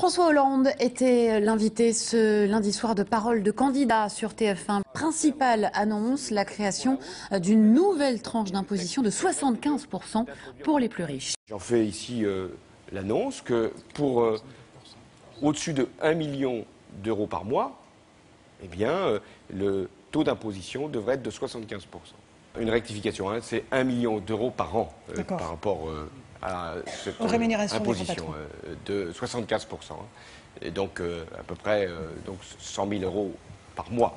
François Hollande était l'invité ce lundi soir de Parole de candidat sur TF1. Principale annonce, la création d'une nouvelle tranche d'imposition de 75% pour les plus riches. J'en fais ici l'annonce que pour au-dessus de 1 million d'euros par mois, eh bien, le taux d'imposition devrait être de 75%. Une rectification, hein, c'est 1 million d'euros par an par rapport à cette imposition de 75%. Et donc à peu près 100 000 euros par mois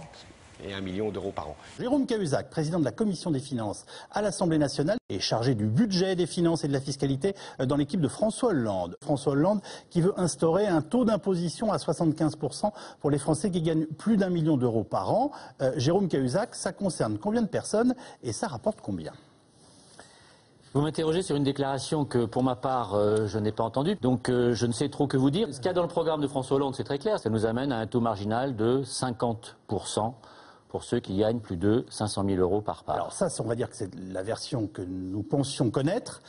et 1 million d'euros par an. Jérôme Cahuzac, président de la Commission des finances à l'Assemblée nationale, est chargé du budget, des finances et de la fiscalité dans l'équipe de François Hollande. François Hollande qui veut instaurer un taux d'imposition à 75% pour les Français qui gagnent plus d'1 million d'euros par an. Jérôme Cahuzac, ça concerne combien de personnes et ça rapporte combien ? Vous m'interrogez sur une déclaration que, pour ma part, je n'ai pas entendue, donc je ne sais trop que vous dire. Ce qu'il y a dans le programme de François Hollande, c'est très clair, ça nous amène à un taux marginal de 50% pour ceux qui gagnent plus de 500 000 euros par part. Alors ça, on va dire que c'est la version que nous pensions connaître,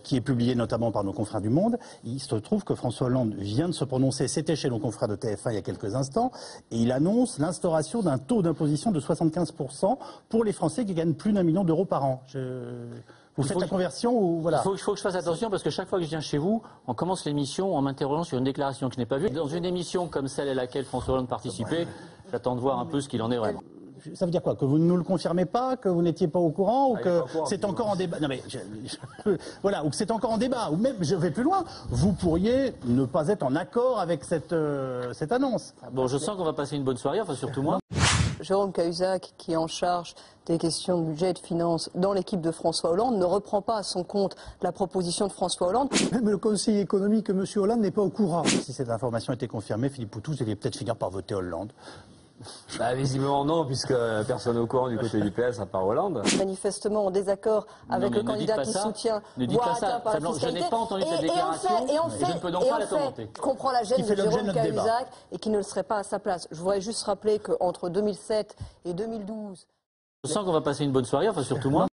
qui est publiée notamment par nos confrères du Monde. Il se trouve que François Hollande vient de se prononcer, c'était chez nos confrères de TF1 il y a quelques instants, et il annonce l'instauration d'un taux d'imposition de 75% pour les Français qui gagnent plus d'1 million d'euros par an. Vous faites la conversion ou voilà? Il faut que je fasse attention parce que chaque fois que je viens chez vous, on commence l'émission en m'interrogeant sur une déclaration que je n'ai pas vue. Dans une émission comme celle à laquelle François Hollande participait, j'attends de voir un peu ce qu'il en est vraiment. Ça veut dire quoi? Que vous ne nous le confirmez pas? Que vous n'étiez pas au courant? Ou que c'est encore en débat? Non mais, voilà, ou que c'est encore en débat? Ou même, je vais plus loin, vous pourriez ne pas être en accord avec cette annonce. Bon, je sens qu'on va passer une bonne soirée, enfin surtout moi. Jérôme Cahuzac, qui est en charge des questions de budget et de finances dans l'équipe de François Hollande, ne reprend pas à son compte la proposition de François Hollande. Même le conseiller économique, M. Hollande, n'est pas au courant. Si cette information était confirmée, Philippe Poutou, vous alliez peut-être finir par voter Hollande. Bah, visiblement non, puisque personne n'est au courant du côté du PS à part Hollande. Manifestement en désaccord avec le candidat qui soutient. Ne dites pas ça. Je n'ai pas entendu cette déclaration et je ne peux donc pas la commenter. Je comprends la gêne de Jérôme Cahuzac et qui ne le serait pas à sa place. Je voudrais juste rappeler qu'entre 2007 et 2012... Je sens qu'on va passer une bonne soirée, enfin surtout moi.